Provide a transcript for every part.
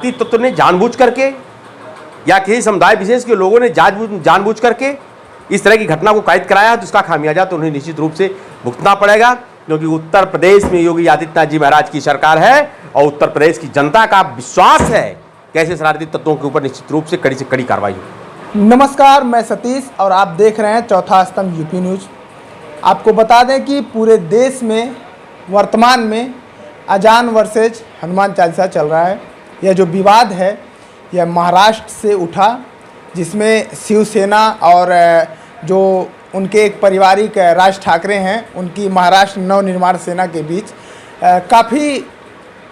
शरारती तत्व ने जानबूझ करके या किसी समुदाय विशेष के लोगों ने जानबूझ करके इस तरह की घटना को कायद कराया, तो इसका खामियाजा तो उन्हें निश्चित रूप से भुगतना पड़ेगा, क्योंकि उत्तर प्रदेश में योगी आदित्यनाथ जी महाराज की सरकार है और उत्तर प्रदेश की जनता का विश्वास है कि ऐसे शरारती तत्वों के ऊपर निश्चित रूप से कड़ी कार्रवाई होगी। नमस्कार, मैं सतीश और आप देख रहे हैं चौथा स्तंभ यूपी न्यूज़। आपको बता दें कि पूरे देश में वर्तमान में अजान वर्सेज हनुमान चालीसा चल रहा है। यह जो विवाद है यह महाराष्ट्र से उठा, जिसमें शिवसेना और जो उनके एक पारिवारिक राज ठाकरे हैं, उनकी महाराष्ट्र नवनिर्माण सेना के बीच काफ़ी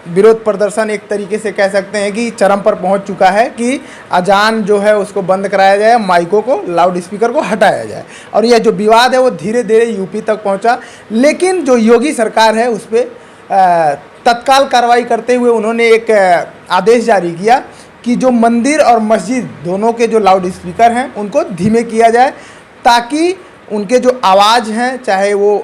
विरोध प्रदर्शन एक तरीके से कह सकते हैं कि चरम पर पहुंच चुका है कि अजान जो है उसको बंद कराया जाए, माइकों को, लाउड स्पीकर को हटाया जाए। और यह जो विवाद है वो धीरे धीरे यूपी तक पहुंचा, लेकिन जो योगी सरकार है उस पर तत्काल कार्रवाई करते हुए उन्होंने एक आदेश जारी किया कि जो मंदिर और मस्जिद दोनों के जो लाउड स्पीकर हैं उनको धीमे किया जाए, ताकि उनके जो आवाज़ हैं, चाहे वो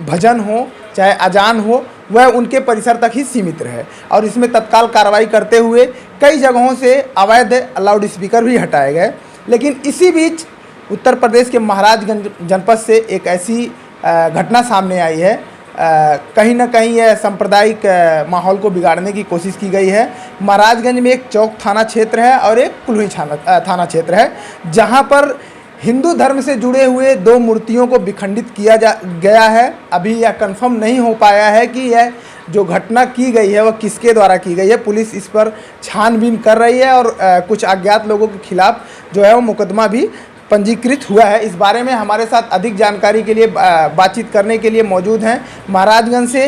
भजन हो चाहे अजान हो, वह उनके परिसर तक ही सीमित रहे। और इसमें तत्काल कार्रवाई करते हुए कई जगहों से अवैध लाउड स्पीकर भी हटाए गए। लेकिन इसी बीच उत्तर प्रदेश के महाराजगंज जनपद से एक ऐसी घटना सामने आई है, कहीं ना कहीं यह सांप्रदायिक माहौल को बिगाड़ने की कोशिश की गई है। महाराजगंज में एक चौक थाना क्षेत्र है और एक कुल्ही थाना क्षेत्र है, जहां पर हिंदू धर्म से जुड़े हुए दो मूर्तियों को विखंडित किया गया है। अभी यह कंफर्म नहीं हो पाया है कि यह जो घटना की गई है वह किसके द्वारा की गई है। पुलिस इस पर छानबीन कर रही है और कुछ अज्ञात लोगों के खिलाफ जो है वो मुकदमा भी पंजीकृत हुआ है। इस बारे में हमारे साथ अधिक जानकारी के लिए बातचीत करने के लिए मौजूद हैं महाराजगंज से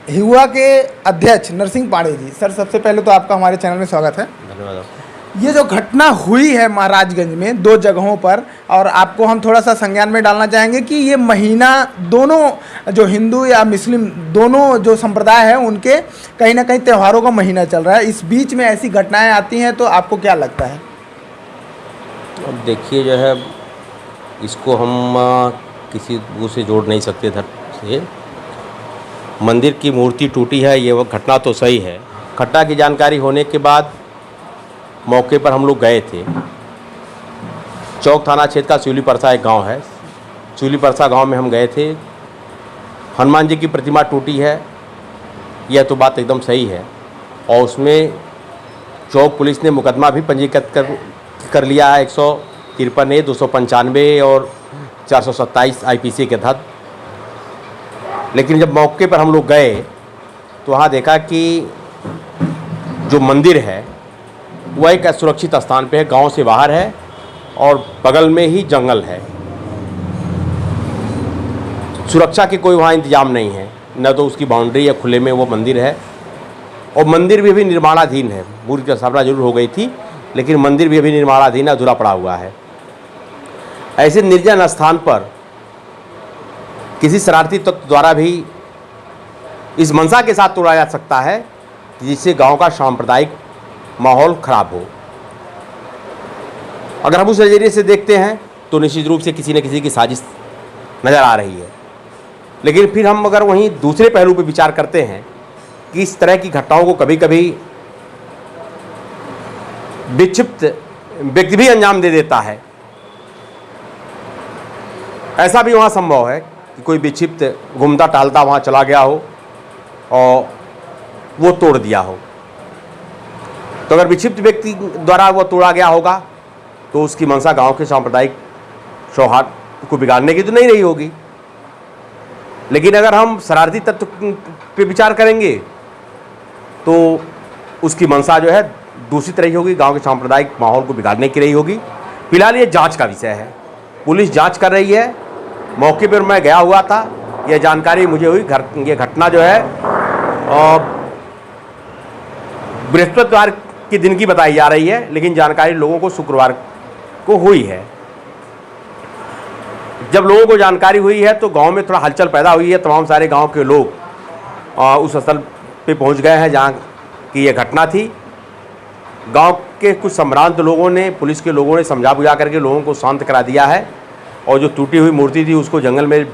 हिवा के अध्यक्ष नरसिंह पांडे जी। सर, सबसे पहले तो आपका हमारे चैनल में स्वागत है। धन्यवाद। ये जो घटना हुई है महाराजगंज में दो जगहों पर, और आपको हम थोड़ा सा संज्ञान में डालना चाहेंगे कि ये महीना दोनों जो हिंदू या मुस्लिम दोनों जो संप्रदाय है उनके कहीं ना कहीं त्योहारों का महीना चल रहा है। इस बीच में ऐसी घटनाएं आती हैं तो आपको क्या लगता है? अब देखिए, जो है इसको हम किसी वो से जोड़ नहीं सकते धर्म से। मंदिर की मूर्ति टूटी है, ये वो घटना तो सही है। घटना की जानकारी होने के बाद मौके पर हम लोग गए थे। चौक थाना क्षेत्र का शिवली परसा एक गांव है, शिवली परसा गांव में हम गए थे। हनुमान जी की प्रतिमा टूटी है, यह तो बात एकदम सही है, और उसमें चौक पुलिस ने मुकदमा भी पंजीकृत कर लिया है 153A, 295 और 427 IPC के तहत। लेकिन जब मौके पर हम लोग गए तो वहाँ देखा कि जो मंदिर है वह एक असुरक्षित स्थान पे है, गांव से बाहर है और बगल में ही जंगल है। सुरक्षा के कोई वहाँ इंतजाम नहीं है, न तो उसकी बाउंड्री या खुले में वो मंदिर है, और मंदिर भी अभी निर्माणाधीन है। मूर्ति की स्थापना जरूर हो गई थी, लेकिन मंदिर भी अभी निर्माणाधीन अधूरा पड़ा हुआ है। ऐसे निर्जन स्थान पर किसी शरारती तत्व द्वारा भी इस मंशा के साथ तोड़ा जा सकता है जिससे गांव का सांप्रदायिक माहौल खराब हो। अगर हम उस नज़रिए से देखते हैं तो निश्चित रूप से किसी न किसी की साजिश नज़र आ रही है। लेकिन फिर हम अगर वहीं दूसरे पहलू पर विचार करते हैं कि इस तरह की घटनाओं को कभी कभी विक्षिप्त व्यक्ति भी अंजाम दे देता है। ऐसा भी वहाँ संभव है कि कोई विक्षिप्त घूमता टहलता वहाँ चला गया हो और वो तोड़ दिया हो। तो अगर विक्षिप्त व्यक्ति द्वारा वो तोड़ा गया होगा तो उसकी मंशा गांव के सांप्रदायिक सौहार्द को बिगाड़ने की तो नहीं रही होगी। लेकिन अगर हम शरारती तत्व पे विचार करेंगे तो उसकी मंशा जो है दूषित रही होगी, गांव के सांप्रदायिक माहौल को बिगाड़ने की रही होगी। फिलहाल ये जांच का विषय है, पुलिस जांच कर रही है। मौके पर मैं गया हुआ था, यह जानकारी मुझे हुई। ये घटना जो है बृहस्पतिवार के दिन की बताई जा रही है, लेकिन जानकारी लोगों को शुक्रवार को हुई है। जब लोगों को जानकारी हुई है तो गांव में थोड़ा हलचल पैदा हुई है। तमाम सारे गांव के लोग उस स्थल पे पहुंच गए हैं जहां की ये घटना थी। गांव के कुछ संभ्रांत लोगों ने, पुलिस के लोगों ने समझा बुझा करके लोगों को शांत करा दिया है, और जो टूटी हुई मूर्ति थी उसको जंगल में,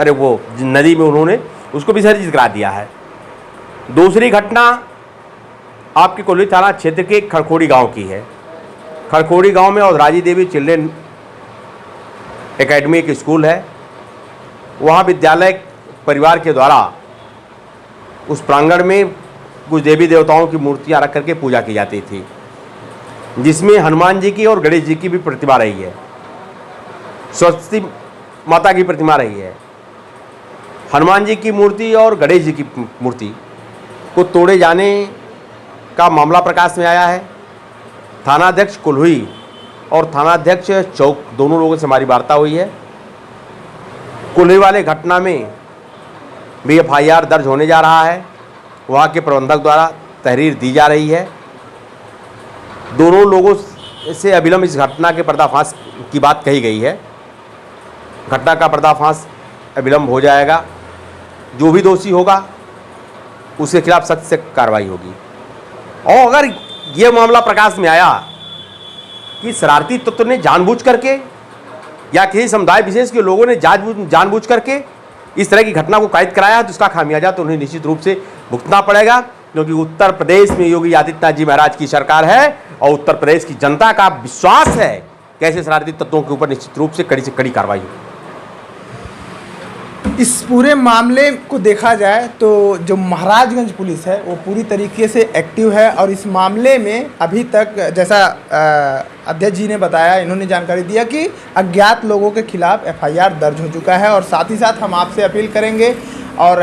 वो नदी में उन्होंने उसको विसर्जित करा दिया है। दूसरी घटना आपके कोल्ही थाना क्षेत्र के खड़खोड़ी गांव की है। खड़खोड़ी गांव में औधराजी देवी चिल्ड्रेन एकेडमी एक स्कूल है। वहां विद्यालय परिवार के द्वारा उस प्रांगण में कुछ देवी देवताओं की मूर्तियां रख करके पूजा की जाती थी, जिसमें हनुमान जी की और गणेश जी की भी प्रतिमा रही है, सरस्वती माता की प्रतिमा रही है। हनुमान जी की मूर्ति और गणेश जी की मूर्ति को तोड़े जाने का मामला प्रकाश में आया है। थानाध्यक्ष कोल्हुई और थानाध्यक्ष चौक दोनों लोगों से हमारी वार्ता हुई है। कोल्हुई वाले घटना में भी FIR दर्ज होने जा रहा है। वहाँ के प्रबंधक द्वारा तहरीर दी जा रही है। दोनों लोगों से अविलंब इस घटना के पर्दाफाश की बात कही गई है। घटना का पर्दाफाश अविलंब हो जाएगा। जो भी दोषी होगा उसके खिलाफ सख्त से कार्रवाई होगी। और अगर ये मामला प्रकाश में आया कि शरारती तत्व ने जानबूझ करके या किसी समुदाय विशेष के लोगों ने जानबूझ करके इस तरह की घटना को कायद कराया, तो उसका खामियाजा तो उन्हें निश्चित रूप से भुगतना पड़ेगा, क्योंकि उत्तर प्रदेश में योगी आदित्यनाथ जी महाराज की सरकार है और उत्तर प्रदेश की जनता का विश्वास है कि ऐसे शरारती तत्वों के ऊपर निश्चित रूप से कड़ी कार्रवाई होगी। इस पूरे मामले को देखा जाए तो जो महाराजगंज पुलिस है वो पूरी तरीके से एक्टिव है, और इस मामले में अभी तक जैसा अध्यक्ष जी ने बताया, इन्होंने जानकारी दिया कि अज्ञात लोगों के खिलाफ FIR दर्ज हो चुका है। और साथ ही साथ हम आपसे अपील करेंगे और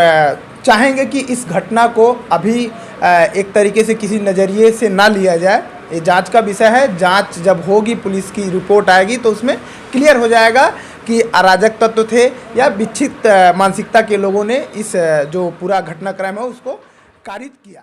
चाहेंगे कि इस घटना को अभी एक तरीके से किसी नज़रिए से ना लिया जाए। ये जांच का विषय है। जांच जब होगी, पुलिस की रिपोर्ट आएगी तो उसमें क्लियर हो जाएगा कि अराजक तत्व थे या विक्षिप्त मानसिकता के लोगों ने इस जो पूरा घटनाक्रम है उसको कारित किया।